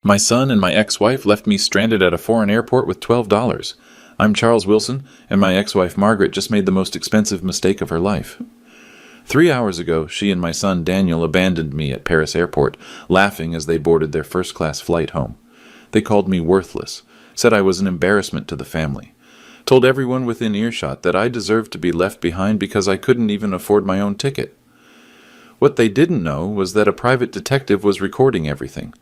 My son and my ex-wife left me stranded at a foreign airport with $12. I'm Charles Wilson, and my ex-wife Margaret just made the most expensive mistake of her life. 3 hours ago, she and my son Daniel abandoned me at Paris airport, laughing as they boarded their first-class flight home. They called me worthless, said I was an embarrassment to the family, told everyone within earshot that I deserved to be left behind because I couldn't even afford my own ticket. What they didn't know was that a private detective was recording everything.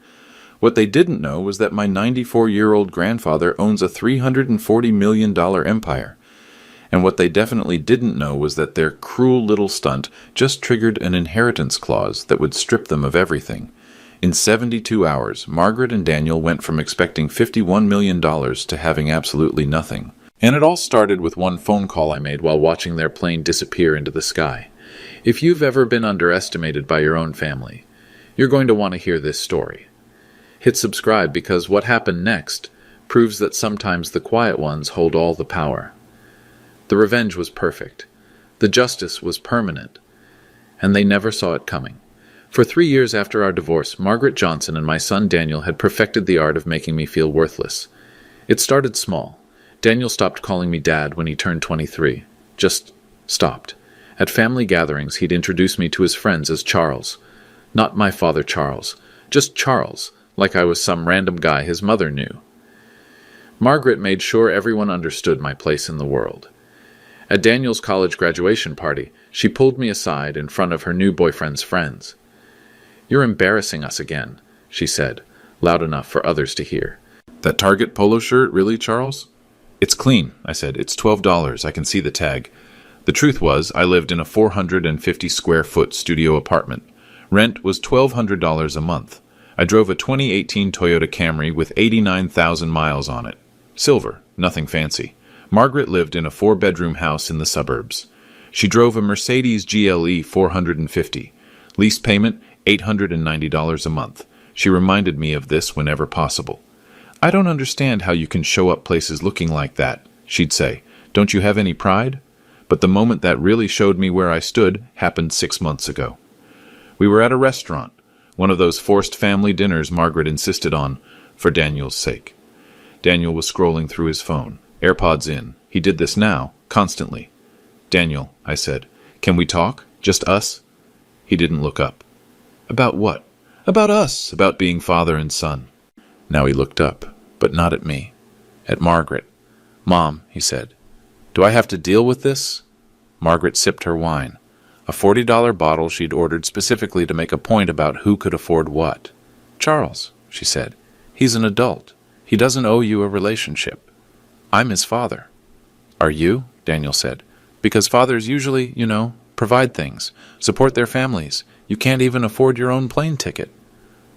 What they didn't know was that my 94-year-old grandfather owns a $340 million empire. And what they definitely didn't know was that their cruel little stunt just triggered an inheritance clause that would strip them of everything. In 72 hours, Margaret and Daniel went from expecting $51 million to having absolutely nothing. And it all started with one phone call I made while watching their plane disappear into the sky. If you've ever been underestimated by your own family, you're going to want to hear this story. Hit subscribe because what happened next proves that sometimes the quiet ones hold all the power. The revenge was perfect. The justice was permanent. And they never saw it coming. For 3 years after our divorce, Margaret Johnson and my son Daniel had perfected the art of making me feel worthless. It started small. Daniel stopped calling me Dad when he turned 23. Just stopped. At family gatherings, he'd introduce me to his friends as Charles. Not my father Charles, just Charles, like I was some random guy his mother knew. Margaret made sure everyone understood my place in the world. At Daniel's college graduation party, she pulled me aside in front of her new boyfriend's friends. "You're embarrassing us again," she said, loud enough for others to hear. "That Target polo shirt, really, Charles?" "It's clean," I said. "It's $12. I can see the tag." The truth was, I lived in a 450-square-foot studio apartment. Rent was $1,200 a month. I drove a 2018 Toyota Camry with 89,000 miles on it. Silver, nothing fancy. Margaret lived in a 4-bedroom house in the suburbs. She drove a Mercedes GLE 450. Lease payment, $890 a month. She reminded me of this whenever possible. "I don't understand how you can show up places looking like that," she'd say. "Don't you have any pride?" But the moment that really showed me where I stood happened 6 months ago. We were at a restaurant, one of those forced family dinners Margaret insisted on, for Daniel's sake. Daniel was scrolling through his phone, AirPods in. He did this now, constantly. "Daniel," I said, "can we talk? Just us?" He didn't look up. "About what?" "About us, about being father and son." Now he looked up, but not at me. At Margaret. "Mom," he said, "do I have to deal with this?" Margaret sipped her wine, a $40 bottle she'd ordered specifically to make a point about who could afford what. "Charles," she said, "he's an adult. He doesn't owe you a relationship. I'm his father." "Are you?" Daniel said. "Because fathers usually, provide things, support their families. You can't even afford your own plane ticket."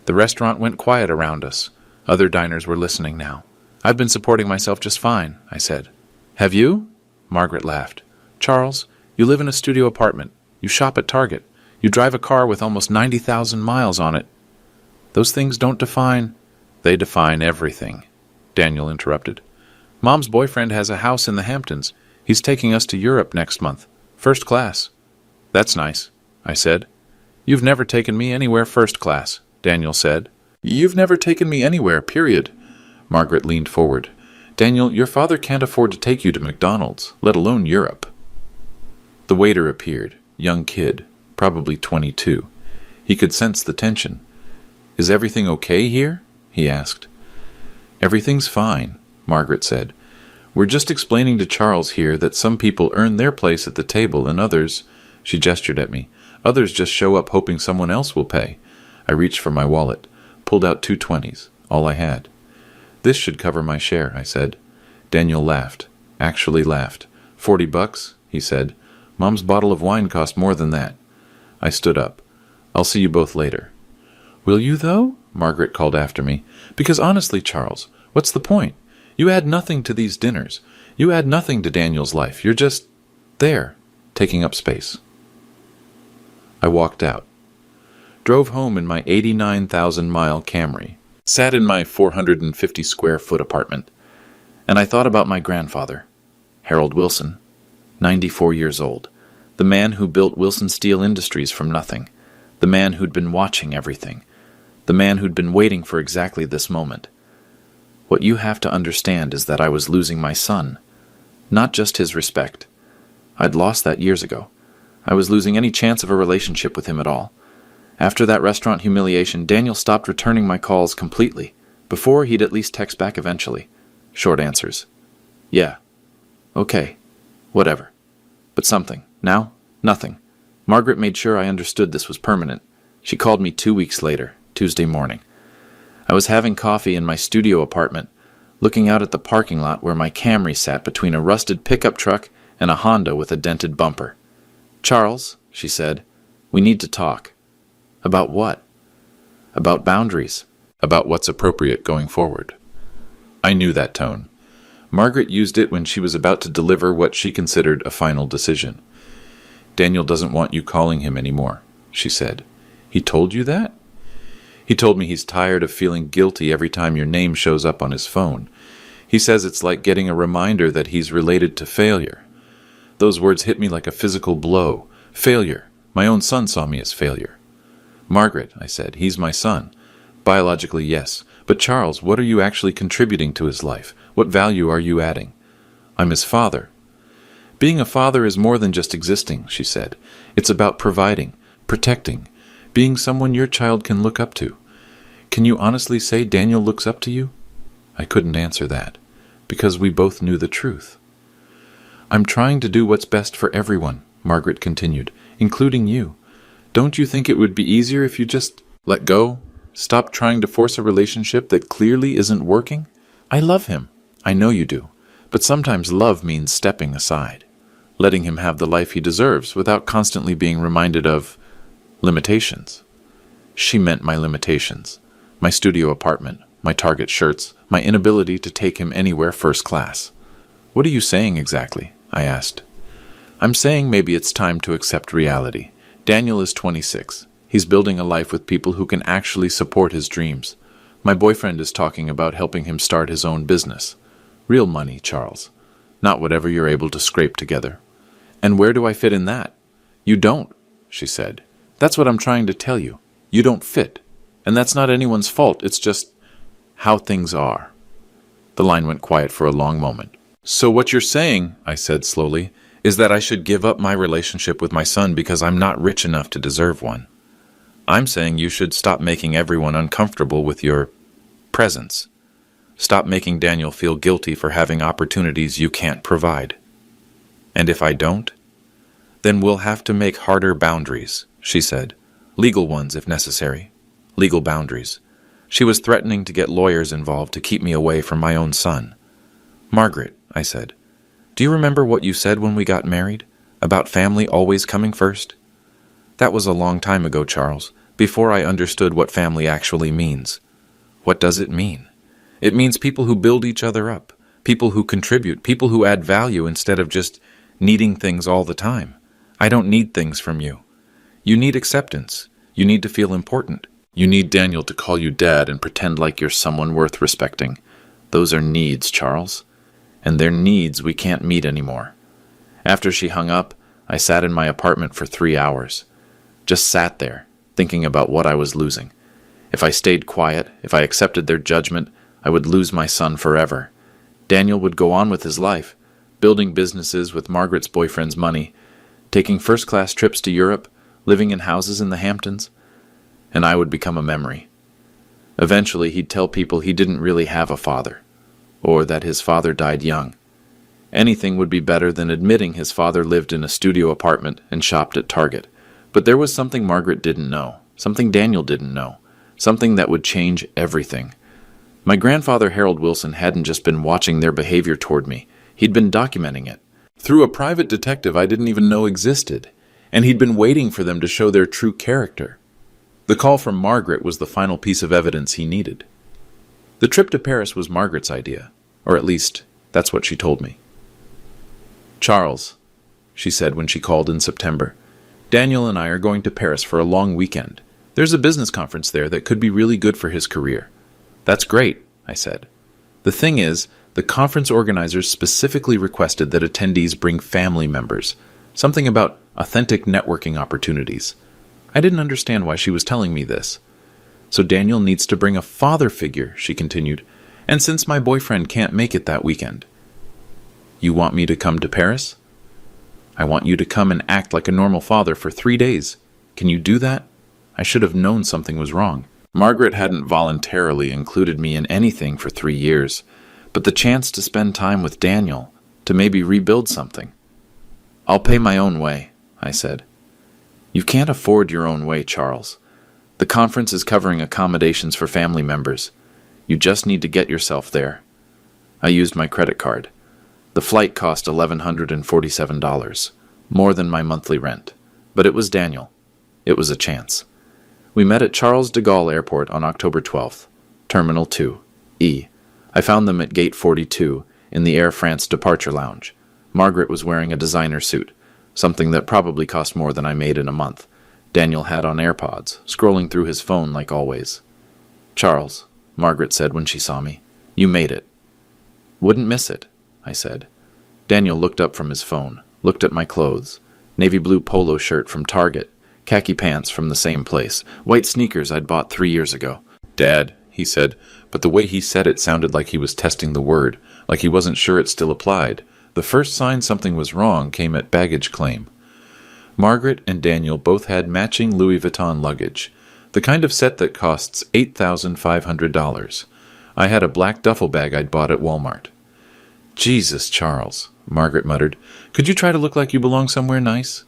The restaurant went quiet around us. Other diners were listening now. "I've been supporting myself just fine," I said. "Have you?" Margaret laughed. "Charles, you live in a studio apartment. You shop at Target. You drive a car with almost 90,000 miles on it. Those things don't define—" "They define everything," Daniel interrupted. "Mom's boyfriend has a house in the Hamptons. He's taking us to Europe next month. First class." "That's nice," I said. "You've never taken me anywhere first class," Daniel said. "You've never taken me anywhere, period." Margaret leaned forward. "Daniel, your father can't afford to take you to McDonald's, let alone Europe." The waiter appeared, young kid, probably 22. He could sense the tension. "Is everything okay here?" he asked. "Everything's fine," Margaret said. "We're just explaining to Charles here that some people earn their place at the table and others—" She gestured at me. "Others just show up hoping someone else will pay." I reached for my wallet, pulled out 2 20s, all I had. "This should cover my share," I said. Daniel laughed, actually laughed. $40, he said. "Mom's bottle of wine cost more than that." I stood up. "I'll see you both later." "Will you, though?" Margaret called after me. "Because honestly, Charles, what's the point? You add nothing to these dinners. You add nothing to Daniel's life. You're just there, taking up space." I walked out. Drove home in my 89,000-mile Camry. Sat in my 450-square-foot apartment. And I thought about my grandfather, Harold Wilson, 94 years old. The man who built Wilson Steel Industries from nothing. The man who'd been watching everything. the man who'd been waiting for exactly this moment. What you have to understand is that I was losing my son, not just his respect. I'd lost that years ago. I was losing any chance of a relationship with him at all. After that restaurant humiliation, Daniel stopped returning my calls completely. Before, he'd at least text back eventually. Short answers. Yeah. Okay. Whatever. But something. Now, nothing. Margaret made sure I understood this was permanent. She called me 2 weeks later, Tuesday morning. I was having coffee in my studio apartment, looking out at the parking lot where my Camry sat between a rusted pickup truck and a Honda with a dented bumper. "Charles," she said, "we need to talk." "About what?" "About boundaries. About what's appropriate going forward." I knew that tone. Margaret used it when she was about to deliver what she considered a final decision. "Daniel doesn't want you calling him anymore," she said. "He told you that?" "He told me he's tired of feeling guilty every time your name shows up on his phone. He says it's like getting a reminder that he's related to failure." Those words hit me like a physical blow. Failure. My own son saw me as failure. "Margaret," I said, "he's my son. Biologically, yes. But Charles, what are you actually contributing to his life? What value are you adding?" "I'm his father." "Being a father is more than just existing," she said. "It's about providing, protecting, being someone your child can look up to. Can you honestly say Daniel looks up to you?" I couldn't answer that, because we both knew the truth. "I'm trying to do what's best for everyone," Margaret continued, "including you. Don't you think it would be easier if you just let go? Stop trying to force a relationship that clearly isn't working? I love him. I know you do. But sometimes love means stepping aside, letting him have the life he deserves without constantly being reminded of limitations." She meant my limitations. My studio apartment, my Target shirts, my inability to take him anywhere first class. "What are you saying exactly?" I asked. "I'm saying maybe it's time to accept reality. Daniel is 26. He's building a life with people who can actually support his dreams. My boyfriend is talking about helping him start his own business. Real money, Charles. Not whatever you're able to scrape together." "And where do I fit in that?" "You don't," she said. "That's what I'm trying to tell you. You don't fit. And that's not anyone's fault. It's just how things are." The line went quiet for a long moment. "So what you're saying," I said slowly, "is that I should give up my relationship with my son because I'm not rich enough to deserve one. I'm saying you should stop making everyone uncomfortable with your presence. Stop making Daniel feel guilty for having opportunities you can't provide. And if I don't, then we'll have to make harder boundaries," she said. "Legal ones if necessary. Legal boundaries." She was threatening to get lawyers involved to keep me away from my own son. "Margaret," I said, "do you remember what you said when we got married? About family always coming first?" "That was a long time ago, Charles, before I understood what family actually means." "What does it mean?" "It means people who build each other up, people who contribute, people who add value instead of just needing things all the time. I don't need things from you. You need acceptance. You need to feel important. You need Daniel to call you dad and pretend like you're someone worth respecting. Those are needs, Charles. And they're needs we can't meet anymore." After she hung up, I sat in my apartment for 3 hours. Just sat there, thinking about what I was losing. If I stayed quiet, if I accepted their judgment, I would lose my son forever. Daniel would go on with his life, building businesses with Margaret's boyfriend's money, taking first-class trips to Europe, living in houses in the Hamptons, and I would become a memory. Eventually, he'd tell people he didn't really have a father, or that his father died young. Anything would be better than admitting his father lived in a studio apartment and shopped at Target. But there was something Margaret didn't know, something Daniel didn't know, something that would change everything. My grandfather Harold Wilson hadn't just been watching their behavior toward me, he'd been documenting it. Through a private detective I didn't even know existed, and he'd been waiting for them to show their true character. The call from Margaret was the final piece of evidence he needed. The trip to Paris was Margaret's idea, or at least, that's what she told me. "Charles," she said when she called in September, "Daniel and I are going to Paris for a long weekend. There's a business conference there that could be really good for his career." "That's great," I said. "The thing is, the conference organizers specifically requested that attendees bring family members, something about authentic networking opportunities." I didn't understand why she was telling me this. So Daniel needs to bring a father figure, she continued. And since my boyfriend can't make it that weekend. You want me to come to Paris? I want you to come and act like a normal father for 3 days. Can you do that? I should have known something was wrong. Margaret hadn't voluntarily included me in anything for 3 years, but the chance to spend time with Daniel, to maybe rebuild something. I'll pay my own way, I said. You can't afford your own way, Charles. The conference is covering accommodations for family members. You just need to get yourself there. I used my credit card. The flight cost $1,147, more than my monthly rent. But it was Daniel. It was a chance. We met at Charles de Gaulle Airport on October 12th, Terminal 2, E. I found them at Gate 42 in the Air France departure lounge. Margaret was wearing a designer suit, something that probably cost more than I made in a month. Daniel had on AirPods, scrolling through his phone like always. Charles, Margaret said when she saw me, you made it. Wouldn't miss it, I said. Daniel looked up from his phone, looked at my clothes. Navy blue polo shirt from Target, khaki pants from the same place, white sneakers I'd bought 3 years ago. Dad, he said, but the way he said it sounded like he was testing the word, like he wasn't sure it still applied. The first sign something was wrong came at baggage claim. Margaret and Daniel both had matching Louis Vuitton luggage, the kind of set that costs $8,500. I had a black duffel bag I'd bought at Walmart. Jesus, Charles, Margaret muttered. Could you try to look like you belong somewhere nice?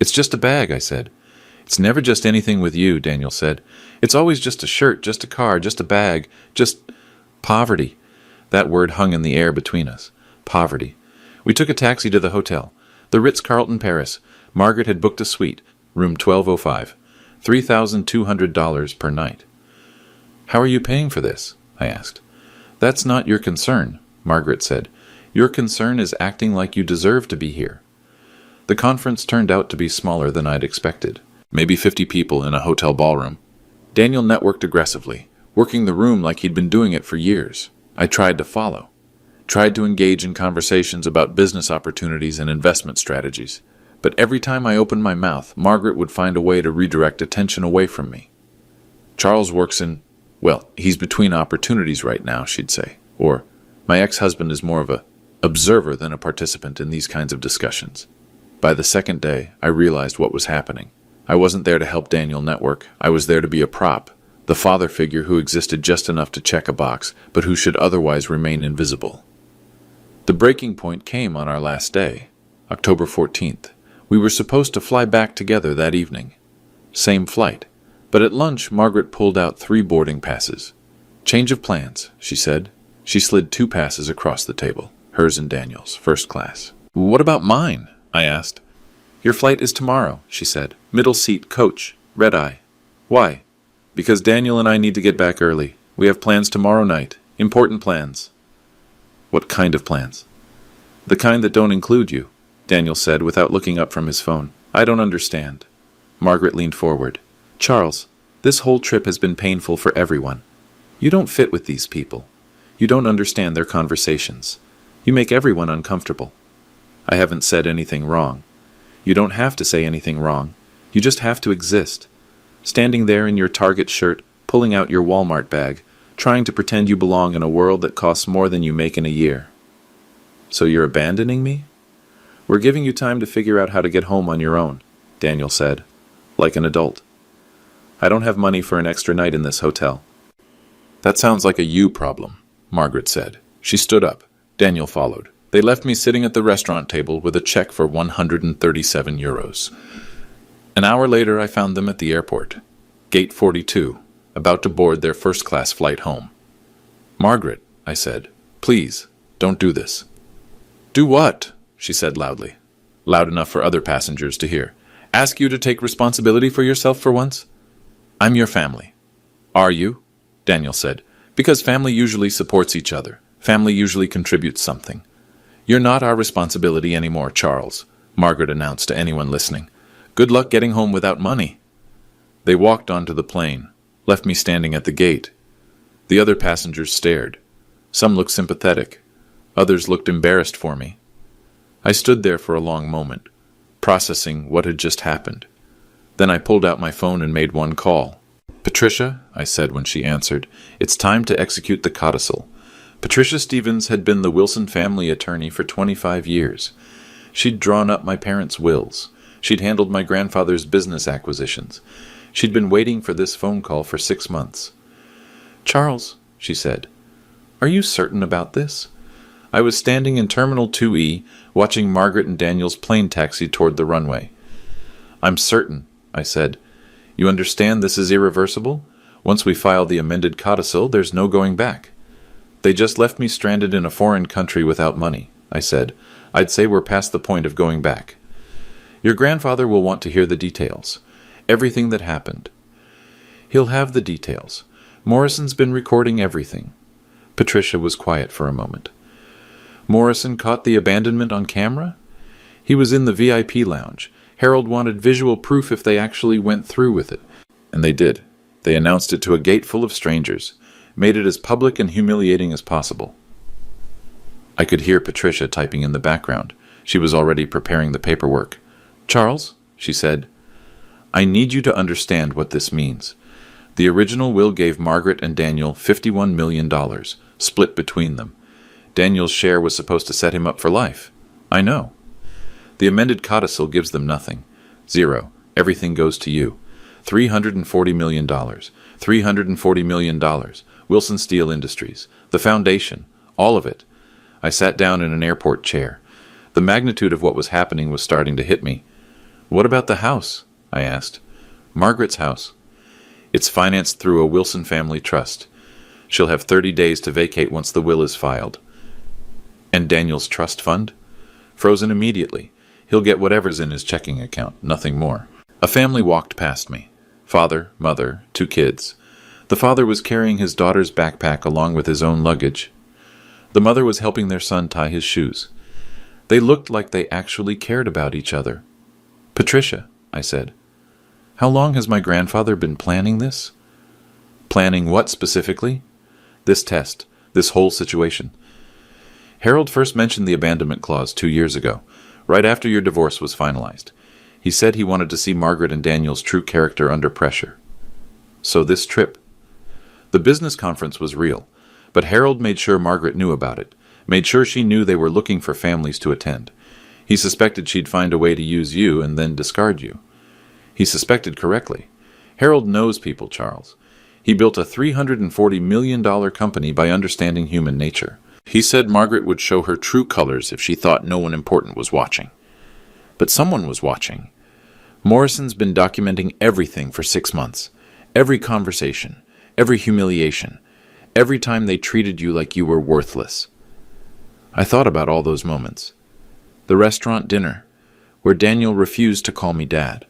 It's just a bag, I said. It's never just anything with you, Daniel said. It's always just a shirt, just a car, just a bag, just poverty. That word hung in the air between us. Poverty. We took a taxi to the hotel, the Ritz-Carlton, Paris. Margaret had booked a suite, room 1205, $3,200 per night. How are you paying for this? I asked. That's not your concern, Margaret said. Your concern is acting like you deserve to be here. The conference turned out to be smaller than I'd expected. Maybe 50 people in a hotel ballroom. Daniel networked aggressively, working the room like he'd been doing it for years. I tried to follow. Tried to engage in conversations about business opportunities and investment strategies. But every time I opened my mouth, Margaret would find a way to redirect attention away from me. Charles works in, well, he's between opportunities right now, she'd say. Or, my ex-husband is more of a observer than a participant in these kinds of discussions. By the second day, I realized what was happening. I wasn't there to help Daniel network. I was there to be a prop, the father figure who existed just enough to check a box, but who should otherwise remain invisible. The breaking point came on our last day, October 14th. We were supposed to fly back together that evening. Same flight. But at lunch, Margaret pulled out 3 boarding passes. Change of plans, she said. She slid 2 passes across the table, hers and Daniel's, first class. What about mine? I asked. Your flight is tomorrow, she said. Middle seat, coach, red eye. Why? Because Daniel and I need to get back early. We have plans tomorrow night. Important plans. What kind of plans? The kind that don't include you, Daniel said without looking up from his phone. I don't understand. Margaret leaned forward. Charles, this whole trip has been painful for everyone. You don't fit with these people. You don't understand their conversations. You make everyone uncomfortable. I haven't said anything wrong. You don't have to say anything wrong. You just have to exist. Standing there in your Target shirt, pulling out your Walmart bag, trying to pretend you belong in a world that costs more than you make in a year. So you're abandoning me? We're giving you time to figure out how to get home on your own, Daniel said, like an adult. I don't have money for an extra night in this hotel. That sounds like a you problem, Margaret said. She stood up. Daniel followed. They left me sitting at the restaurant table with a check for 137 euros. An hour later, I found them at the airport, Gate 42, about to board their first-class flight home. Margaret, I said, please, don't do this. Do what? She said loudly, loud enough for other passengers to hear. Ask you to take responsibility for yourself for once? I'm your family. Are you? Daniel said. Because family usually supports each other. Family usually contributes something. You're not our responsibility anymore, Charles, Margaret announced to anyone listening. Good luck getting home without money. They walked onto the plane, left me standing at the gate. The other passengers stared. Some looked sympathetic. Others looked embarrassed for me. I stood there for a long moment, processing what had just happened. Then I pulled out my phone and made one call. Patricia, I said when she answered, it's time to execute the codicil. Patricia Stevens had been the Wilson family attorney for 25 years. She'd drawn up my parents' wills. She'd handled my grandfather's business acquisitions. She'd been waiting for this phone call for 6 months. Charles, she said, are you certain about this? I was standing in Terminal 2E, watching Margaret and Daniel's plane taxi toward the runway. I'm certain, I said. You understand this is irreversible? Once we file the amended codicil, there's no going back. They just left me stranded in a foreign country without money, I said. I'd say we're past the point of going back. Your grandfather will want to hear the details. Everything that happened. He'll have the details. Morrison's been recording everything. Patricia was quiet for a moment. Morrison caught the abandonment on camera? He was in the VIP lounge. Harold wanted visual proof if they actually went through with it. And they did. They announced it to a gate full of strangers, made it as public and humiliating as possible. I could hear Patricia typing in the background. She was already preparing the paperwork. Charles, she said, I need you to understand what this means. The original will gave Margaret and Daniel $51 million, split between them. Daniel's share was supposed to set him up for life. I know. The amended codicil gives them nothing. Zero. Everything goes to you. $340 million. $340 million. Wilson Steel Industries. The foundation. All of it. I sat down in an airport chair. The magnitude of what was happening was starting to hit me. What about the house? I asked. Margaret's house. It's financed through a Wilson family trust. She'll have 30 days to vacate once the will is filed. And Daniel's trust fund? Frozen immediately. He'll get whatever's in his checking account, nothing more. A family walked past me. Father, mother, 2 kids. The father was carrying his daughter's backpack along with his own luggage. The mother was helping their son tie his shoes. They looked like they actually cared about each other. Patricia, I said, how long has my grandfather been planning this? Planning what specifically? This test, this whole situation. Harold first mentioned the abandonment clause 2 years ago, right after your divorce was finalized. He said he wanted to see Margaret and Daniel's true character under pressure. So this trip. The business conference was real, but Harold made sure Margaret knew about it, made sure she knew they were looking for families to attend. He suspected she'd find a way to use you and then discard you. He suspected correctly. Harold knows people, Charles. He built a $340 million company by understanding human nature. He said Margaret would show her true colors if she thought no one important was watching. But someone was watching. Morrison's been documenting everything for 6 months. Every conversation, every humiliation, every time they treated you like you were worthless. I thought about all those moments. The restaurant dinner, where Daniel refused to call me Dad.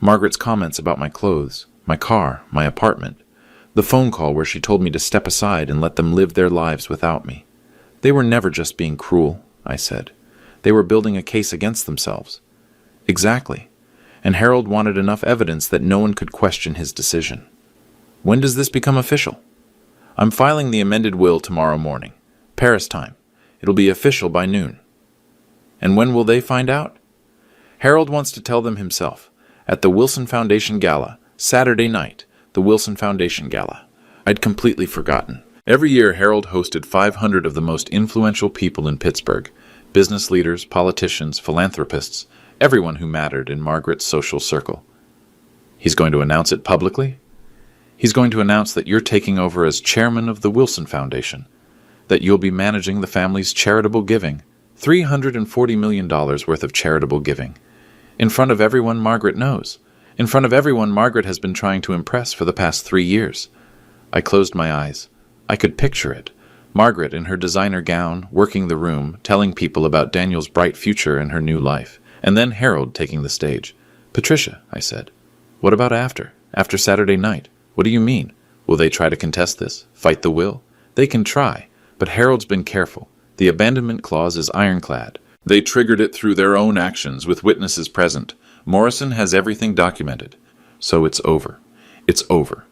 Margaret's comments about my clothes, my car, my apartment. The phone call where she told me to step aside and let them live their lives without me. They were never just being cruel, I said. They were building a case against themselves. Exactly. And Harold wanted enough evidence that no one could question his decision. When does this become official? I'm filing the amended will tomorrow morning. Paris time. It'll be official by noon. And when will they find out? Harold wants to tell them himself. At the Wilson Foundation Gala, Saturday night, the Wilson Foundation Gala. I'd completely forgotten. Every year, Harold hosted 500 of the most influential people in Pittsburgh. Business leaders, politicians, philanthropists, everyone who mattered in Margaret's social circle. He's going to announce it publicly? He's going to announce that you're taking over as chairman of the Wilson Foundation, that you'll be managing the family's charitable giving, $340 million worth of charitable giving. In front of everyone Margaret knows. In front of everyone Margaret has been trying to impress for the past 3 years. I closed my eyes. I could picture it. Margaret in her designer gown, working the room, telling people about Daniel's bright future and her new life. And then Harold taking the stage. Patricia, I said, what about after? After Saturday night? What do you mean? Will they try to contest this? Fight the will? They can try. But Harold's been careful. The abandonment clause is ironclad. They triggered it through their own actions with witnesses present. Morrison has everything documented. So it's over. It's over.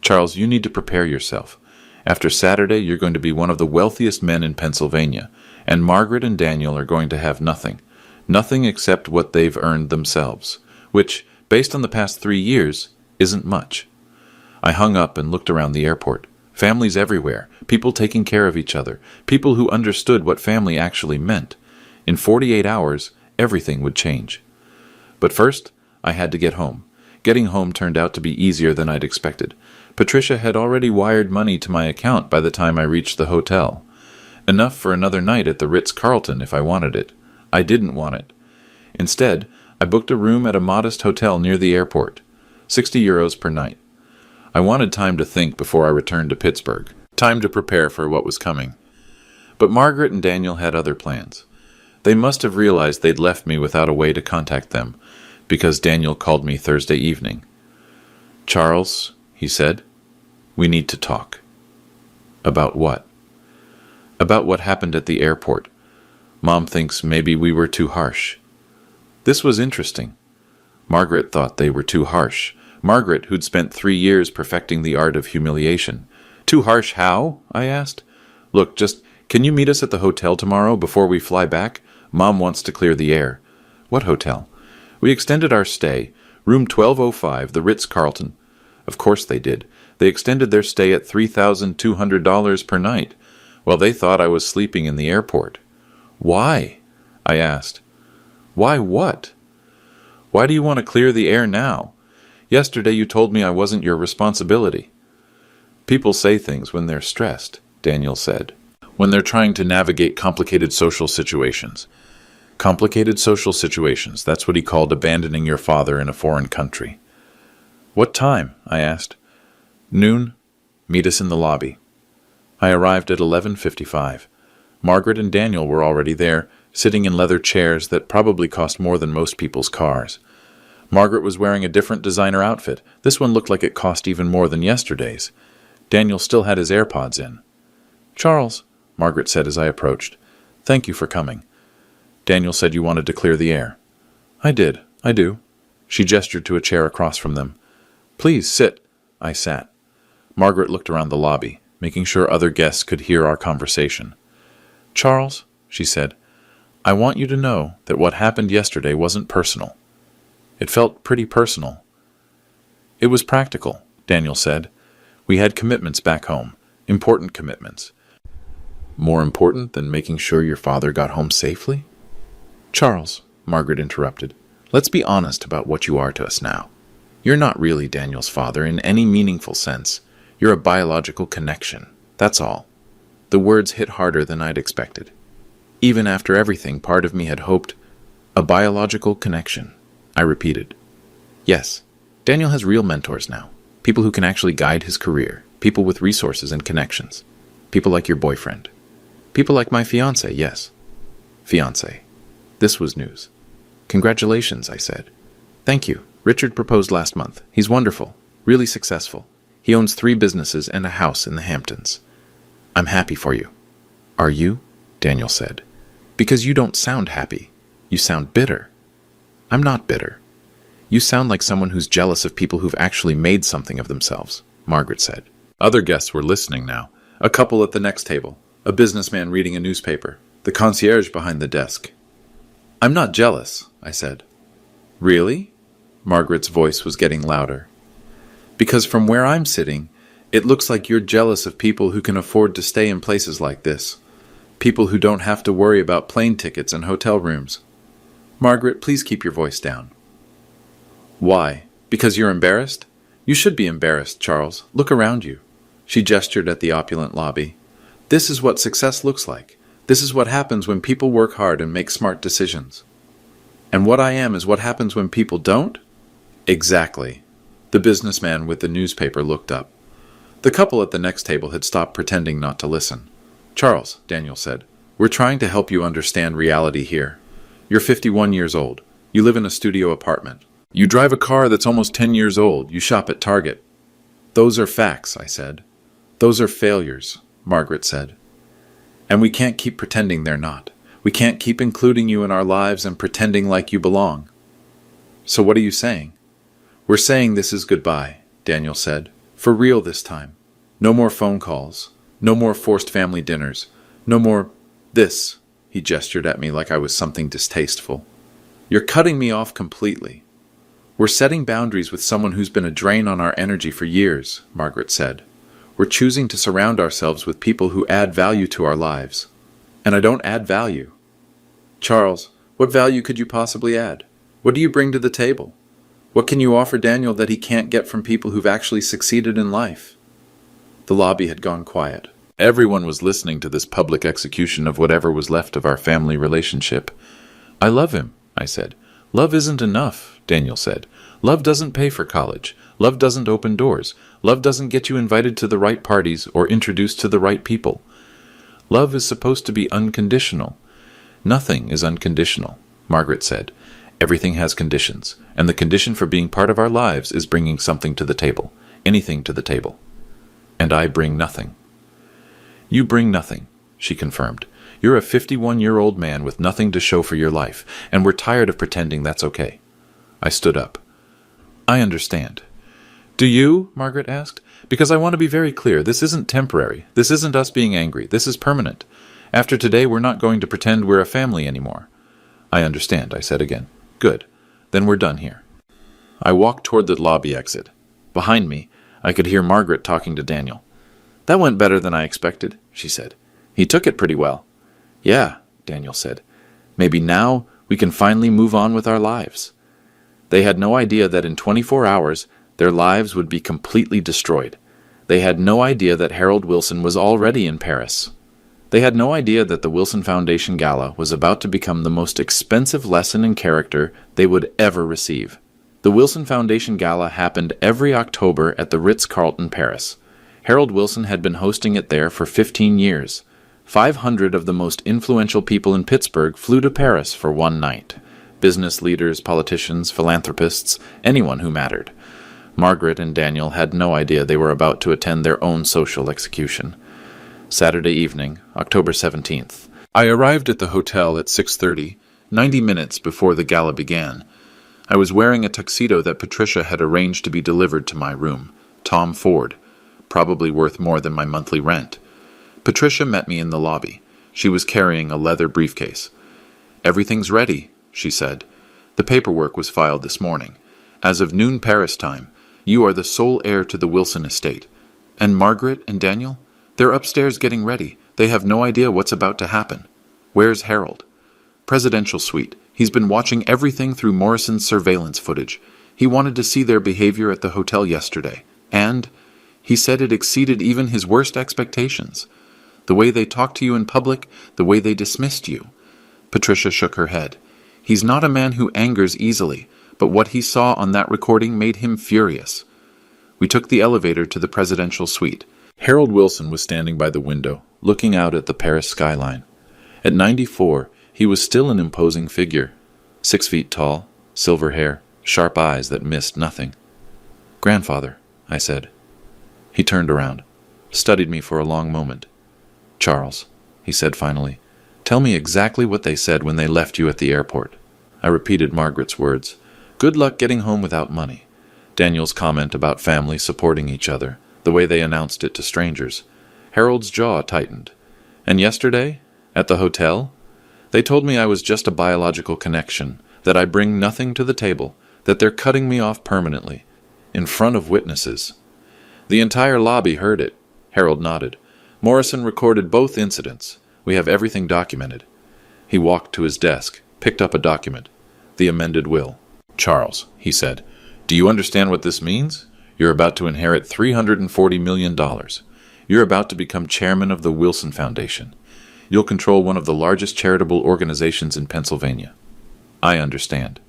Charles, you need to prepare yourself. After Saturday, you're going to be one of the wealthiest men in Pennsylvania, and Margaret and Daniel are going to have nothing. Nothing except what they've earned themselves, which, based on the past 3 years, isn't much. I hung up and looked around the airport. Families everywhere, people taking care of each other, people who understood what family actually meant. In 48 hours, everything would change. But first, I had to get home. Getting home turned out to be easier than I'd expected. Patricia had already wired money to my account by the time I reached the hotel. Enough for another night at the Ritz-Carlton if I wanted it. I didn't want it. Instead, I booked a room at a modest hotel near the airport. €60 per night. I wanted time to think before I returned to Pittsburgh. Time to prepare for what was coming. But Margaret and Daniel had other plans. They must have realized they'd left me without a way to contact them, because Daniel called me Thursday evening. "Charles," he said, "we need to talk." "About what?" "About what happened at the airport. Mom thinks maybe we were too harsh." This was interesting. Margaret thought they were too harsh. Margaret, who'd spent 3 years perfecting the art of humiliation. "Too harsh how?" I asked. "Look, can you meet us at the hotel tomorrow before we fly back? Mom wants to clear the air." "What hotel?" "We extended our stay. Room 1205, the Ritz-Carlton." Of course they did. They extended their stay at $3,200 per night. Well, they thought I was sleeping in the airport. "Why?" I asked. "Why what?" "Why do you want to clear the air now? Yesterday you told me I wasn't your responsibility." "People say things when they're stressed," Daniel said. "When they're trying to navigate complicated social situations." Complicated social situations, that's what he called abandoning your father in a foreign country. "What time?" I asked. "Noon. Meet us in the lobby." I arrived at 11:55. Margaret and Daniel were already there, sitting in leather chairs that probably cost more than most people's cars. Margaret was wearing a different designer outfit. This one looked like it cost even more than yesterday's. Daniel still had his AirPods in. "Charles," Margaret said as I approached, "thank you for coming." Daniel said you wanted to clear the air. "I did. I do." She gestured to a chair across from them. "Please sit." I sat. Margaret looked around the lobby, making sure other guests could hear our conversation. "Charles," she said, "I want you to know that what happened yesterday wasn't personal." It felt pretty personal. "It was practical," Daniel said. "We had commitments back home, important commitments." "More important than making sure your father got home safely?" "Charles," Margaret interrupted, "let's be honest about what you are to us now. You're not really Daniel's father in any meaningful sense. You're a biological connection. That's all." The words hit harder than I'd expected. Even after everything, part of me had hoped, "A biological connection," I repeated. "Yes, Daniel has real mentors now. People who can actually guide his career. People with resources and connections. People like your boyfriend. People like my fiancé, yes." Fiancé. This was news. "Congratulations," I said. "Thank you. Richard proposed last month. He's wonderful. Really successful. He owns 3 businesses and a house in the Hamptons." "I'm happy for you." "Are you?" Daniel said. "Because you don't sound happy. You sound bitter." "I'm not bitter." "You sound like someone who's jealous of people who've actually made something of themselves," Margaret said. Other guests were listening now. A couple at the next table. A businessman reading a newspaper. The concierge behind the desk. "I'm not jealous," I said. "Really?" Margaret's voice was getting louder. "Because from where I'm sitting, it looks like you're jealous of people who can afford to stay in places like this. People who don't have to worry about plane tickets and hotel rooms." "Margaret, please keep your voice down." "Why? Because you're embarrassed? You should be embarrassed, Charles. Look around you." She gestured at the opulent lobby. "This is what success looks like. This is what happens when people work hard and make smart decisions." "And what I am is what happens when people don't?" "Exactly." The businessman with the newspaper looked up. The couple at the next table had stopped pretending not to listen. "Charles," Daniel said, "we're trying to help you understand reality here. You're 51 years old. You live in a studio apartment. You drive a car that's almost 10 years old. You shop at Target." "Those are facts," I said. "Those are failures," Margaret said. "And we can't keep pretending they're not. We can't keep including you in our lives and pretending like you belong." "So what are you saying?" "We're saying this is goodbye," Daniel said. "For real this time. No more phone calls. No more forced family dinners. No more this." He gestured at me like I was something distasteful. "You're cutting me off completely." We're setting boundaries with someone who's been a drain on our energy for years, Margaret said. We're choosing to surround ourselves with people who add value to our lives. And I don't add value. Charles, what value could you possibly add? What do you bring to the table? What can you offer Daniel that he can't get from people who've actually succeeded in life? The lobby had gone quiet. Everyone was listening to this public execution of whatever was left of our family relationship. I love him, I said. Love isn't enough, Daniel said. Love doesn't pay for college. Love doesn't open doors. Love doesn't get you invited to the right parties or introduced to the right people. Love is supposed to be unconditional. Nothing is unconditional, Margaret said. Everything has conditions, and the condition for being part of our lives is bringing something to the table, anything to the table. And I bring nothing. You bring nothing, she confirmed. You're a 51-year-old man with nothing to show for your life, and we're tired of pretending that's okay. I stood up. I understand. Do you? Margaret asked. Because I want to be very clear, this isn't temporary. This isn't us being angry. This is permanent. After today, we're not going to pretend we're a family anymore. I understand, I said again. Good. Then we're done here. I walked toward the lobby exit. Behind me, I could hear Margaret talking to Daniel. That went better than I expected, she said. He took it pretty well. Yeah, Daniel said. Maybe now we can finally move on with our lives. They had no idea that in 24 hours, their lives would be completely destroyed. They had no idea that Harold Wilson was already in Paris. They had no idea that the Wilson Foundation Gala was about to become the most expensive lesson in character they would ever receive. The Wilson Foundation Gala happened every October at the Ritz-Carlton, Paris. Harold Wilson had been hosting it there for 15 years. 500 of the most influential people in Pittsburgh flew to Paris for one night. Business leaders, politicians, philanthropists, anyone who mattered. Margaret and Daniel had no idea they were about to attend their own social execution. Saturday evening, October 17th. I arrived at the hotel at 6:30, 90 minutes before the gala began. I was wearing a tuxedo that Patricia had arranged to be delivered to my room. Tom Ford, probably worth more than my monthly rent. Patricia met me in the lobby. She was carrying a leather briefcase. Everything's ready, she said. The paperwork was filed this morning. As of noon Paris time, you are the sole heir to the Wilson estate. And Margaret and Daniel? They're upstairs getting ready. They have no idea what's about to happen. Where's Harold? Presidential suite. He's been watching everything through Morrison's surveillance footage. He wanted to see their behavior at the hotel yesterday. And he said it exceeded even his worst expectations. The way they talked to you in public, the way they dismissed you. Patricia shook her head. He's not a man who angers easily, but what he saw on that recording made him furious. We took the elevator to the presidential suite. Harold Wilson was standing by the window, looking out at the Paris skyline. At 94, he was still an imposing figure. 6 feet tall, silver hair, sharp eyes that missed nothing. "Grandfather," I said. He turned around, studied me for a long moment. "Charles," he said finally, "tell me exactly what they said when they left you at the airport." I repeated Margaret's words. Good luck getting home without money. Daniel's comment about family supporting each other, the way they announced it to strangers. Harold's jaw tightened. And yesterday, at the hotel, they told me I was just a biological connection, that I bring nothing to the table, that they're cutting me off permanently, in front of witnesses. The entire lobby heard it. Harold nodded. Morrison recorded both incidents. We have everything documented. He walked to his desk, picked up a document. The amended will. "Charles," he said, "do you understand what this means? You're about to inherit $340 million. You're about to become chairman of the Wilson Foundation. You'll control one of the largest charitable organizations in Pennsylvania." I understand.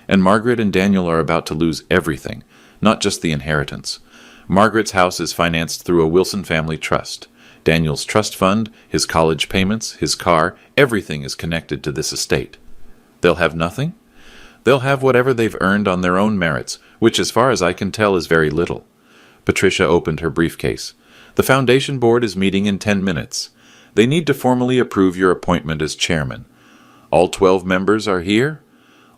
And Margaret and Daniel are about to lose everything, not just the inheritance. Margaret's house is financed through a Wilson family trust. Daniel's trust fund, his college payments, his car, everything is connected to this estate. They'll have nothing? They'll have whatever they've earned on their own merits, which as far as I can tell is very little. Patricia opened her briefcase. The foundation board is meeting in 10 minutes. They need to formally approve your appointment as chairman. All 12 members are here?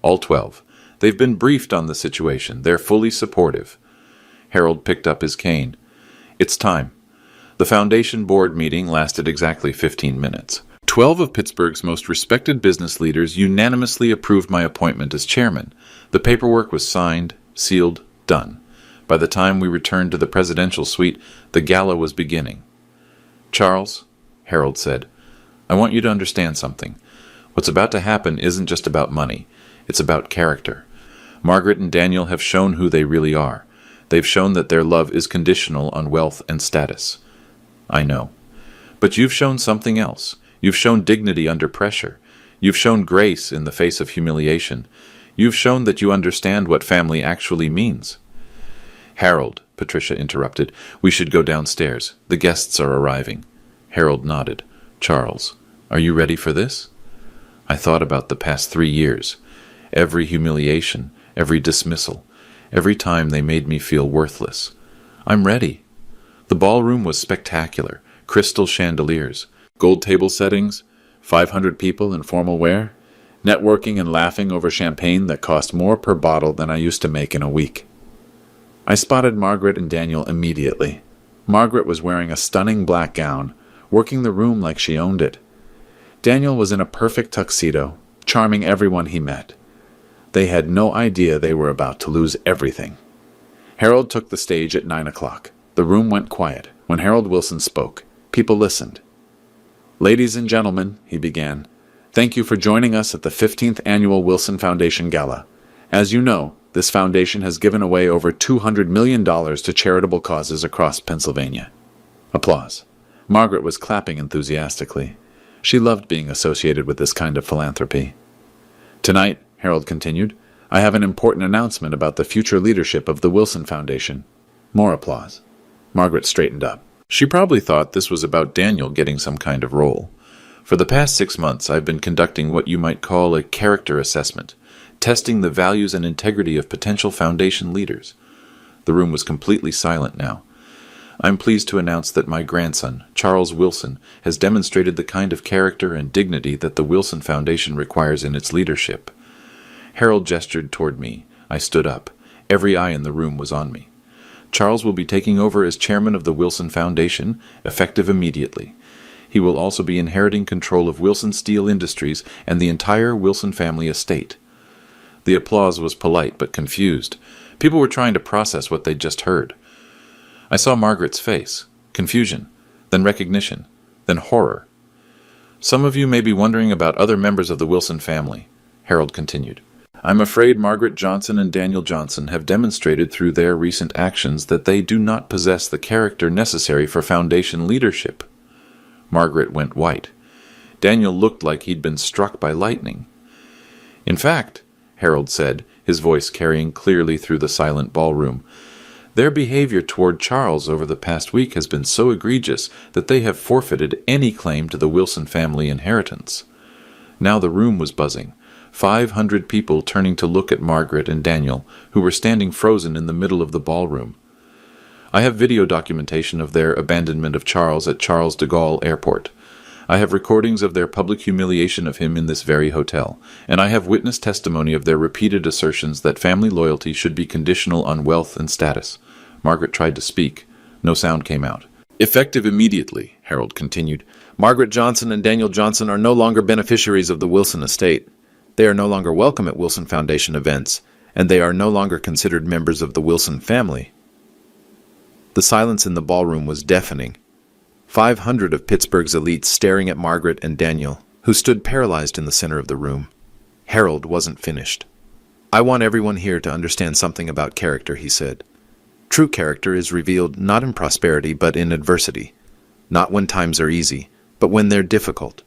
All 12. They've been briefed on the situation. They're fully supportive. Harold picked up his cane. It's time. The foundation board meeting lasted exactly 15 minutes. 12 of Pittsburgh's most respected business leaders unanimously approved my appointment as chairman. The paperwork was signed, sealed, done. By the time we returned to the presidential suite, the gala was beginning. "Charles," Harold said, "I want you to understand something. What's about to happen isn't just about money. It's about character. Margaret and Daniel have shown who they really are. They've shown that their love is conditional on wealth and status. I know. But you've shown something else. You've shown dignity under pressure. You've shown grace in the face of humiliation. You've shown that you understand what family actually means." "Harold," Patricia interrupted, "we should go downstairs. The guests are arriving." Harold nodded. "Charles, are you ready for this?" I thought about the past 3 years. Every humiliation, every dismissal, every time they made me feel worthless. I'm ready. The ballroom was spectacular. Crystal chandeliers, gold table settings, 500 people in formal wear, networking and laughing over champagne that cost more per bottle than I used to make in a week. I spotted Margaret and Daniel immediately. Margaret was wearing a stunning black gown, working the room like she owned it. Daniel was in a perfect tuxedo, charming everyone he met. They had no idea they were about to lose everything. Harold took the stage at 9 o'clock. The room went quiet. When Harold Wilson spoke, people listened. "Ladies and gentlemen," he began, "thank you for joining us at the 15th Annual Wilson Foundation Gala. As you know, this foundation has given away over $200 million to charitable causes across Pennsylvania." Applause. Margaret was clapping enthusiastically. She loved being associated with this kind of philanthropy. "Tonight," Harold continued, "I have an important announcement about the future leadership of the Wilson Foundation." More applause. Margaret straightened up. She probably thought this was about Daniel getting some kind of role. "For the past 6 months, I've been conducting what you might call a character assessment, testing the values and integrity of potential foundation leaders." The room was completely silent now. "I'm pleased to announce that my grandson, Charles Wilson, has demonstrated the kind of character and dignity that the Wilson Foundation requires in its leadership." Harold gestured toward me. I stood up. Every eye in the room was on me. "Charles will be taking over as chairman of the Wilson Foundation, effective immediately. He will also be inheriting control of Wilson Steel Industries and the entire Wilson family estate." The applause was polite but confused. People were trying to process what they'd just heard. I saw Margaret's face. Confusion, then recognition, then horror. "Some of you may be wondering about other members of the Wilson family," Harold continued. "I'm afraid Margaret Johnson and Daniel Johnson have demonstrated through their recent actions that they do not possess the character necessary for foundation leadership." Margaret went white. Daniel looked like he'd been struck by lightning. "In fact," Harold said, his voice carrying clearly through the silent ballroom, "their behavior toward Charles over the past week has been so egregious that they have forfeited any claim to the Wilson family inheritance." Now the room was buzzing. 500 people turning to look at Margaret and Daniel, who were standing frozen in the middle of the ballroom. I have video documentation of their abandonment of Charles at Charles de Gaulle Airport. I have recordings of their public humiliation of him in this very hotel, and I have witness testimony of their repeated assertions that family loyalty should be conditional on wealth and status. Margaret tried to speak. No sound came out. "Effective immediately," Harold continued, "Margaret Johnson and Daniel Johnson are no longer beneficiaries of the Wilson estate. They are no longer welcome at Wilson Foundation events, and they are no longer considered members of the Wilson family." The silence in the ballroom was deafening. 500 of Pittsburgh's elites staring at Margaret and Daniel, who stood paralyzed in the center of the room. Harold wasn't finished. "I want everyone here to understand something about character," he said. "True character is revealed not in prosperity but in adversity, not when times are easy, but when they're difficult.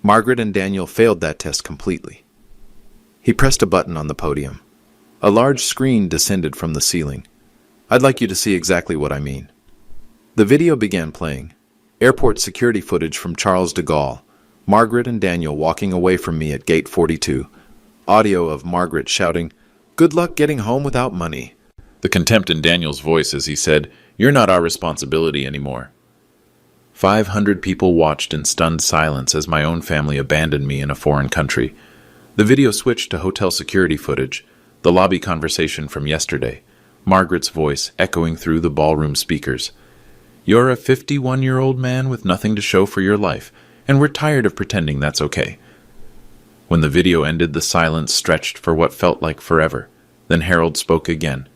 Margaret and Daniel failed that test completely." He pressed a button on the podium. A large screen descended from the ceiling. "I'd like you to see exactly what I mean." The video began playing. Airport security footage from Charles de Gaulle. Margaret and Daniel walking away from me at Gate 42. Audio of Margaret shouting, "Good luck getting home without money." The contempt in Daniel's voice as he said, "You're not our responsibility anymore." 500 people watched in stunned silence as my own family abandoned me in a foreign country. The video switched to hotel security footage, the lobby conversation from yesterday, Margaret's voice echoing through the ballroom speakers. "You're a 51-year-old man with nothing to show for your life, and we're tired of pretending that's okay." When the video ended, the silence stretched for what felt like forever. Then Harold spoke again.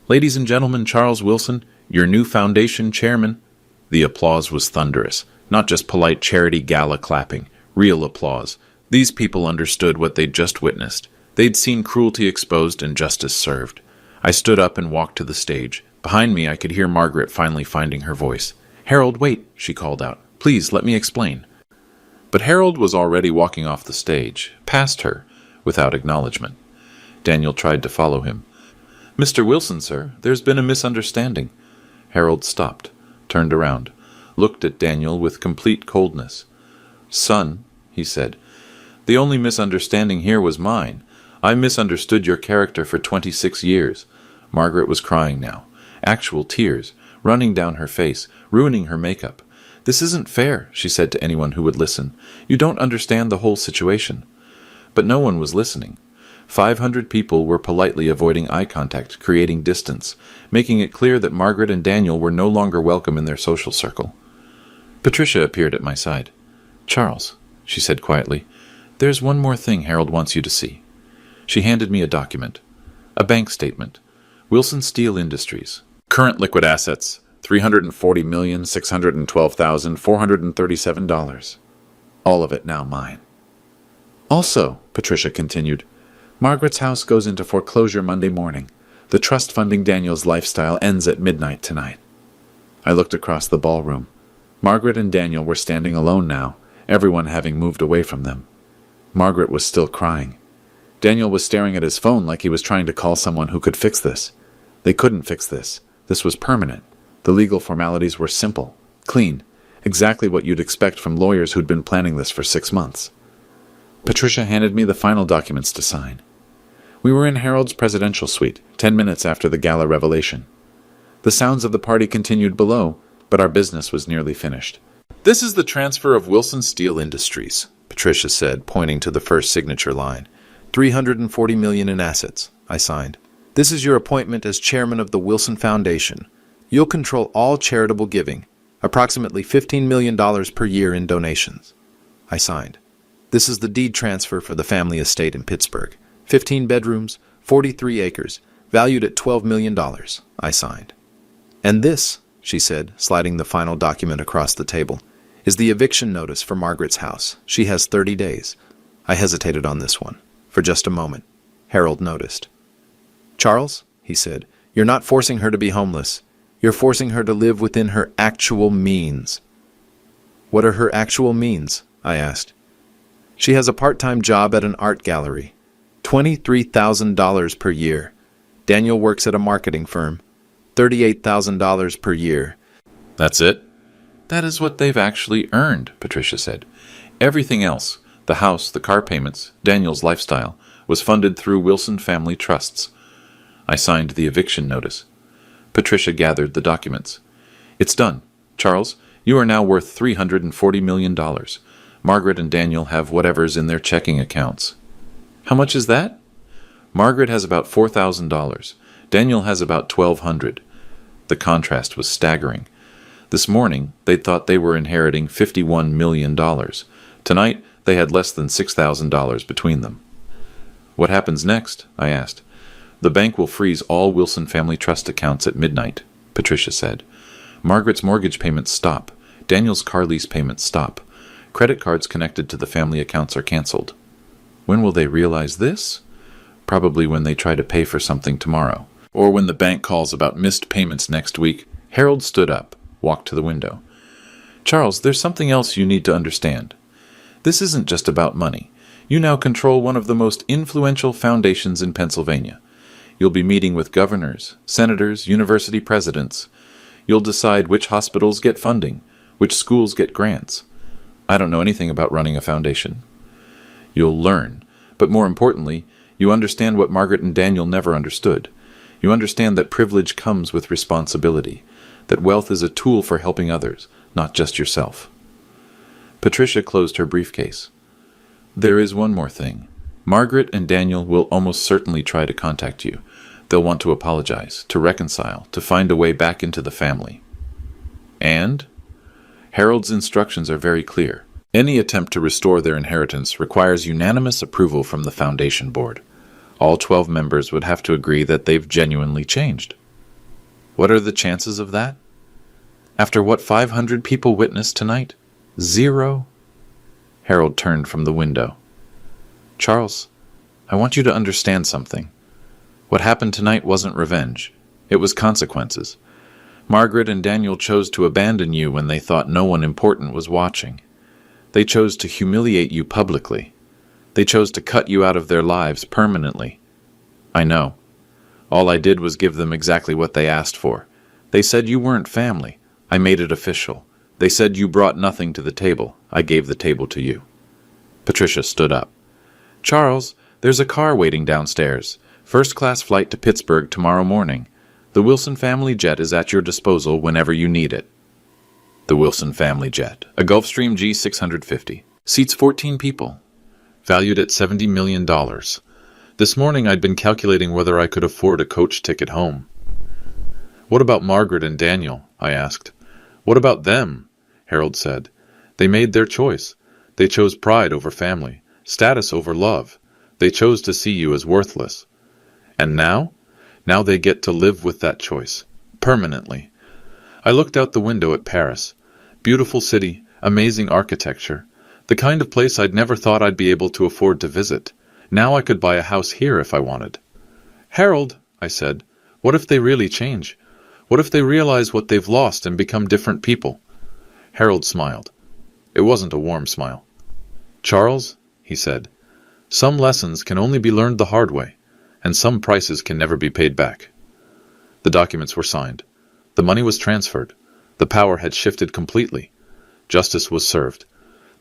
Ladies and gentlemen, Charles Wilson, your new foundation chairman. The applause was thunderous, not just polite charity gala clapping, real applause. These people understood what they'd just witnessed. They'd seen cruelty exposed and justice served. I stood up and walked to the stage. Behind me, I could hear Margaret finally finding her voice. "Harold, wait," she called out. "Please, let me explain." But Harold was already walking off the stage, past her, without acknowledgement. Daniel tried to follow him. "Mr. Wilson, sir, there's been a misunderstanding." Harold stopped, turned around, looked at Daniel with complete coldness. "Son," he said, "the only misunderstanding here was mine. I misunderstood your character for 26 years. Margaret was crying now. Actual tears, running down her face, ruining her makeup. "This isn't fair," she said to anyone who would listen. "You don't understand the whole situation." But no one was listening. 500 people were politely avoiding eye contact, creating distance, making it clear that Margaret and Daniel were no longer welcome in their social circle. Patricia appeared at my side. "Charles," she said quietly, "there's one more thing Harold wants you to see." She handed me a document. A bank statement. Wilson Steel Industries. Current liquid assets, $340,612,437. All of it now mine. "Also," Patricia continued, "Margaret's house goes into foreclosure Monday morning. The trust funding Daniel's lifestyle ends at midnight tonight." I looked across the ballroom. Margaret and Daniel were standing alone now, everyone having moved away from them. Margaret was still crying. Daniel was staring at his phone like he was trying to call someone who could fix this. They couldn't fix this. This was permanent. The legal formalities were simple, clean, exactly what you'd expect from lawyers who'd been planning this for 6 months. Patricia handed me the final documents to sign. We were in Harold's presidential suite, 10 minutes after the gala revelation. The sounds of the party continued below, but our business was nearly finished. "This is the transfer of Wilson Steel Industries," Patricia said, pointing to the first signature line. $340 million in assets, I signed. "This is your appointment as chairman of the Wilson Foundation. You'll control all charitable giving, approximately $15 million per year in donations." I signed. "This is the deed transfer for the family estate in Pittsburgh. 15 bedrooms, 43 acres, valued at $12 million, I signed. "And this," she said, sliding the final document across the table, "is the eviction notice for Margaret's house. She has 30 days. I hesitated on this one. For just a moment. Harold noticed. "Charles," he said, "you're not forcing her to be homeless. You're forcing her to live within her actual means." "What are her actual means?" I asked. "She has a part-time job at an art gallery. $23,000 per year. Daniel works at a marketing firm. $38,000 per year." "That's it?" "That is what they've actually earned," Patricia said. "Everything else, the house, the car payments, Daniel's lifestyle, was funded through Wilson family trusts." I signed the eviction notice. Patricia gathered the documents. "It's done. Charles, you are now worth $340 million. Margaret and Daniel have whatever's in their checking accounts." "How much is that?" "Margaret has about $4,000. Daniel has about $1,200. The contrast was staggering. This morning, they thought they were inheriting $51 million. Tonight, they had less than $6,000 between them. "What happens next?" I asked. "The bank will freeze all Wilson family trust accounts at midnight," Patricia said. "Margaret's mortgage payments stop. Daniel's car lease payments stop. Credit cards connected to the family accounts are canceled." "When will they realize this?" "Probably when they try to pay for something tomorrow, or when the bank calls about missed payments next week." Harold stood up, walked to the window. "Charles, there's something else you need to understand. This isn't just about money. You now control one of the most influential foundations in Pennsylvania. You'll be meeting with governors, senators, university presidents. You'll decide which hospitals get funding, which schools get grants. I don't know anything about running a foundation. You'll learn, but more importantly, you understand what Margaret and Daniel never understood. You understand that privilege comes with responsibility, that wealth is a tool for helping others, not just yourself." Patricia closed her briefcase. "There is one more thing. Margaret and Daniel will almost certainly try to contact you. They'll want to apologize, to reconcile, to find a way back into the family. And Harold's instructions are very clear. Any attempt to restore their inheritance requires unanimous approval from the foundation board. All 12 members would have to agree that they've genuinely changed." What are the chances of that? After what 500 people witnessed tonight? 0? Harold turned from the window. Charles, I want you to understand something. What happened tonight wasn't revenge. It was consequences. Margaret and Daniel chose to abandon you when they thought no one important was watching. They chose to humiliate you publicly. They chose to cut you out of their lives permanently. I know. All I did was give them exactly what they asked for. They said you weren't family. I made it official. They said you brought nothing to the table. I gave the table to you. Patricia stood up. Charles, there's a car waiting downstairs. First-class flight to Pittsburgh tomorrow morning. The Wilson family jet is at your disposal whenever you need it. The Wilson family jet, a Gulfstream G650, seats 14 people, valued at $70 million. This morning I'd been calculating whether I could afford a coach ticket home. What about Margaret and Daniel? I asked. What about them? Harold said. They made their choice. They chose pride over family, status over love. They chose to see you as worthless. And now? Now they get to live with that choice, permanently. I looked out the window at Paris. Beautiful city, amazing architecture, the kind of place I'd never thought I'd be able to afford to visit. Now I could buy a house here if I wanted. Harold, I said, what if they really change? What if they realize what they've lost and become different people? Harold smiled. It wasn't a warm smile. Charles, he said, some lessons can only be learned the hard way, and some prices can never be paid back. The documents were signed. The money was transferred. The power had shifted completely. Justice was served.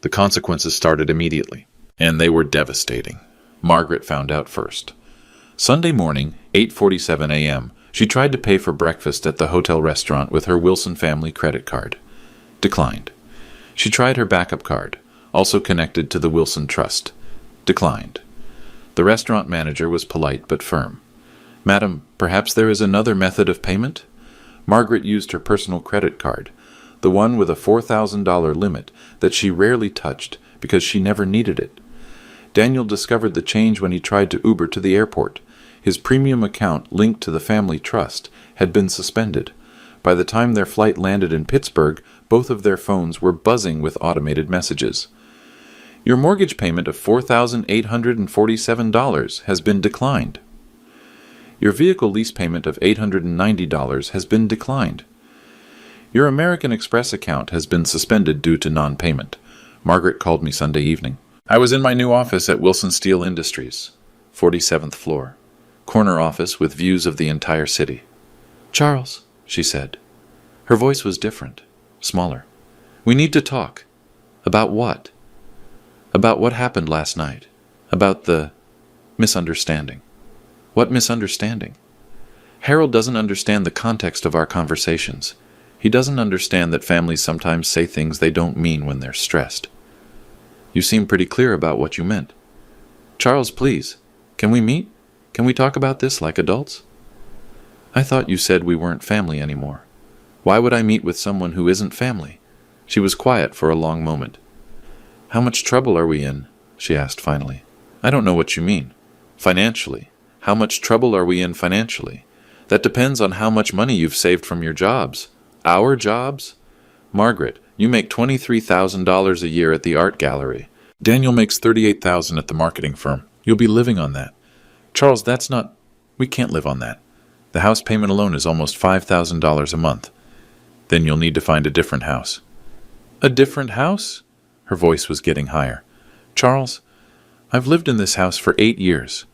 The consequences started immediately. And they were devastating. Margaret found out first. Sunday morning, 8:47 a.m., she tried to pay for breakfast at the hotel restaurant with her Wilson family credit card. Declined. She tried her backup card, also connected to the Wilson Trust. Declined. The restaurant manager was polite but firm. Madam, perhaps there is another method of payment? Margaret used her personal credit card, the one with a $4,000 limit that she rarely touched because she never needed it. Daniel discovered the change when he tried to Uber to the airport. His premium account linked to the family trust had been suspended. By the time their flight landed in Pittsburgh, both of their phones were buzzing with automated messages. Your mortgage payment of $4,847 has been declined. Your vehicle lease payment of $890 has been declined. Your American Express account has been suspended due to non-payment. Margaret called me Sunday evening. I was in my new office at Wilson Steel Industries, 47th floor. Corner office with views of the entire city. Charles, she said. Her voice was different, smaller. We need to talk. About what? About what happened last night. About the misunderstanding. What misunderstanding? Harold doesn't understand the context of our conversations. He doesn't understand that families sometimes say things they don't mean when they're stressed. You seem pretty clear about what you meant. Charles, please, can we meet? Can we talk about this like adults? I thought you said we weren't family anymore. Why would I meet with someone who isn't family? She was quiet for a long moment. How much trouble are we in? She asked finally. I don't know what you mean. Financially. How much trouble are we in financially? That depends on how much money you've saved from your jobs. Our jobs? Margaret, you make $23,000 a year at the art gallery. Daniel makes $38,000 at the marketing firm. You'll be living on that. Charles, that's not... We can't live on that. The house payment alone is almost $5,000 a month. Then you'll need to find a different house. A different house? Her voice was getting higher. Charles, I've lived in this house for 8 years.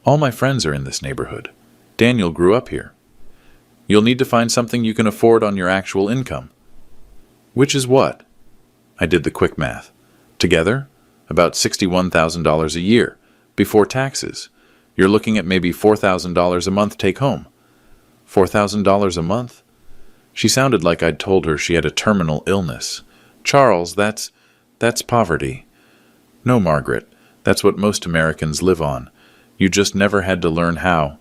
All my friends are in this neighborhood. Daniel grew up here. You'll need to find something you can afford on your actual income. Which is what? I did the quick math. Together, about $61,000 a year, before taxes. You're looking at maybe $4,000 a month take home. $4,000 a month? She sounded like I'd told her she had a terminal illness. Charles, that's poverty. No, Margaret, that's what most Americans live on. You just never had to learn how.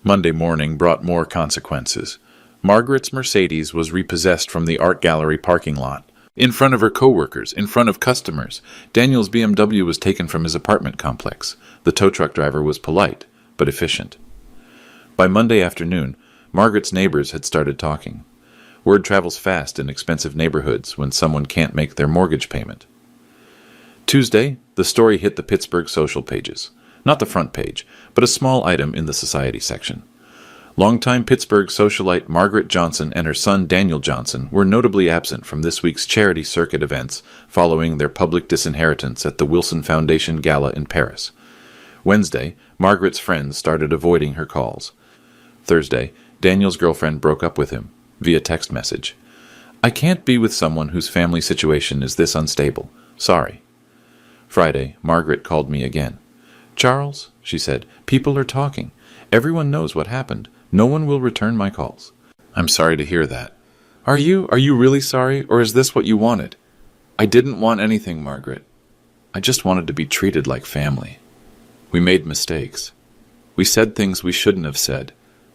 Monday morning brought more consequences. Margaret's Mercedes was repossessed from the art gallery parking lot. In front of her coworkers, in front of customers. Daniel's BMW was taken from his apartment complex. The tow truck driver was polite, but efficient. By Monday afternoon, Margaret's neighbors had started talking. Word travels fast in expensive neighborhoods when someone can't make their mortgage payment. Tuesday, the story hit the Pittsburgh social pages. Not the front page, but a small item in the society section. Longtime Pittsburgh socialite Margaret Johnson and her son Daniel Johnson were notably absent from this week's charity circuit events following their public disinheritance at the Wilson Foundation Gala in Paris. Wednesday, Margaret's friends started avoiding her calls. Thursday, Daniel's girlfriend broke up with him, via text message. "I can't be with someone whose family situation is this unstable. Sorry." Friday, Margaret called me again. "Charles," she said, "people are talking. Everyone knows what happened. No one will return my calls." "I'm sorry to hear that." Are you really sorry, or is this what you wanted?" "I didn't want anything, Margaret. I just wanted to be treated like family. We made mistakes. We said things we shouldn't have said.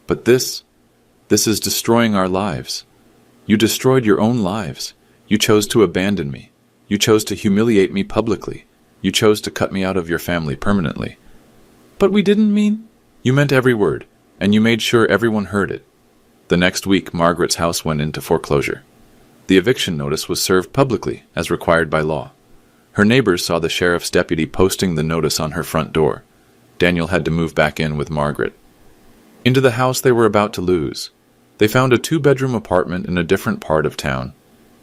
But this is destroying our lives. You destroyed your own lives. You chose to abandon me. You chose to humiliate me publicly. You chose to cut me out of your family permanently." "But we didn't mean—" "You meant every word, and you made sure everyone heard it." The next week, Margaret's house went into foreclosure. The eviction notice was served publicly, as required by law. Her neighbors saw the sheriff's deputy posting the notice on her front door. Daniel had to move back in with Margaret. Into the house they were about to lose. They found a 2-bedroom apartment in a different part of town.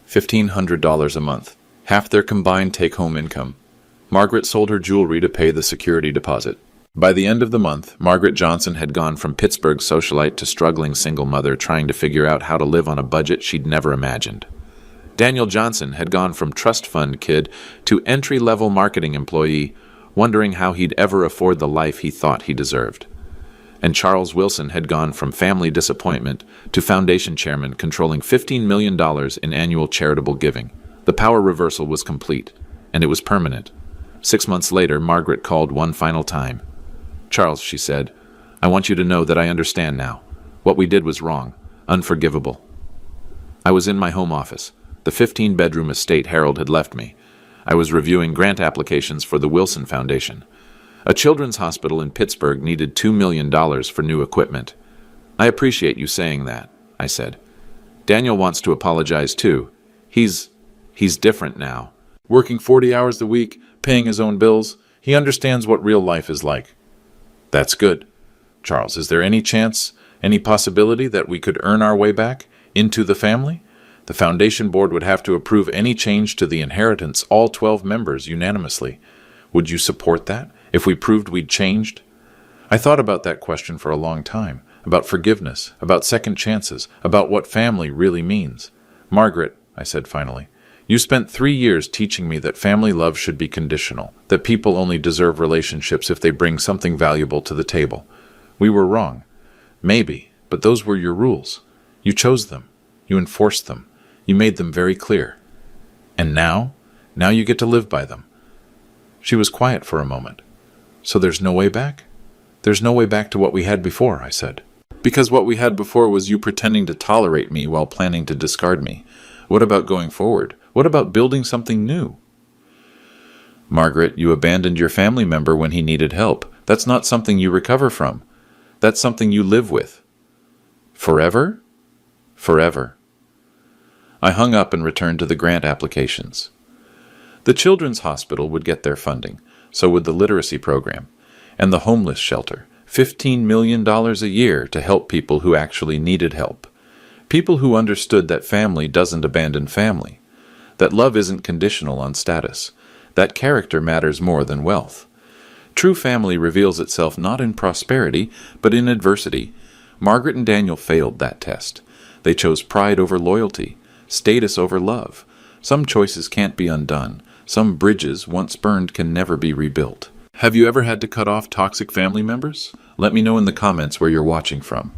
$1,500 a month, half their combined take-home income. Margaret sold her jewelry to pay the security deposit. By the end of the month, Margaret Johnson had gone from Pittsburgh socialite to struggling single mother trying to figure out how to live on a budget she'd never imagined. Daniel Johnson had gone from trust fund kid to entry-level marketing employee, wondering how he'd ever afford the life he thought he deserved. And Charles Wilson had gone from family disappointment to foundation chairman controlling $15 million in annual charitable giving. The power reversal was complete, and it was permanent. 6 months later, Margaret called one final time. "Charles," she said, "I want you to know that I understand now. What we did was wrong, unforgivable." I was in my home office. The 15-bedroom estate Harold had left me. I was reviewing grant applications for the Wilson Foundation. A children's hospital in Pittsburgh needed $2 million for new equipment. "I appreciate you saying that," I said. "Daniel wants to apologize too. He's different now. Working 40 hours a week, paying his own bills, he understands what real life is like." "That's good. Charles, is there any chance, any possibility that we could earn our way back into the family? The foundation board would have to approve any change to the inheritance, all 12 members unanimously. Would you support that, if we proved we'd changed?" I thought about that question for a long time, about forgiveness, about second chances, about what family really means. "Margaret," I said finally, "you spent 3 years teaching me that family love should be conditional, that people only deserve relationships if they bring something valuable to the table. We were wrong. Maybe, but those were your rules. You chose them. You enforced them. You made them very clear. And now you get to live by them." She was quiet for a moment. "So there's no way back?" "There's no way back to what we had before," I said. "Because what we had before was you pretending to tolerate me while planning to discard me. What about going forward? What about building something new?" "Margaret, you abandoned your family member when he needed help. That's not something you recover from. That's something you live with." "Forever?" "Forever." I hung up and returned to the grant applications. The Children's Hospital would get their funding, so would the literacy program, and the homeless shelter, $15 million a year to help people who actually needed help. People who understood that family doesn't abandon family, that love isn't conditional on status, that character matters more than wealth. True family reveals itself not in prosperity, but in adversity. Margaret and Daniel failed that test. They chose pride over loyalty, status over love. Some choices can't be undone. Some bridges, once burned, can never be rebuilt. Have you ever had to cut off toxic family members? Let me know in the comments where you're watching from.